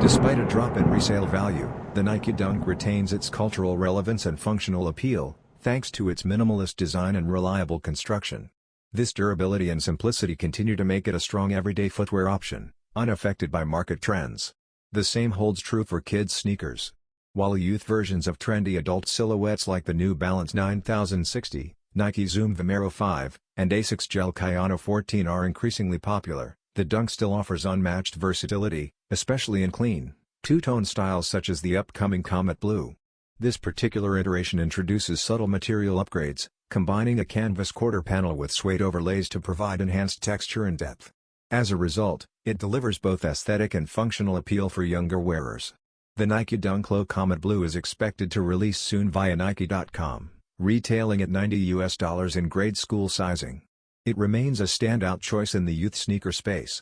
Despite a drop in resale value, the Nike Dunk retains its cultural relevance and functional appeal, thanks to its minimalist design and reliable construction. This durability and simplicity continue to make it a strong everyday footwear option, unaffected by market trends. The same holds true for kids' sneakers. While youth versions of trendy adult silhouettes like the New Balance 9060, Nike Zoom Vomero 5, and ASICS GEL-Kayano 14 are increasingly popular, the Dunk still offers unmatched versatility, especially in clean, two-tone styles such as the upcoming Comet Blue. This particular iteration introduces subtle material upgrades, combining a canvas quarter panel with suede overlays to provide enhanced texture and depth. As a result, it delivers both aesthetic and functional appeal for younger wearers. The Nike Dunk Low Comet Blue is expected to release soon via Nike.com, retailing at $90 in grade school sizing. It remains a standout choice in the youth sneaker space.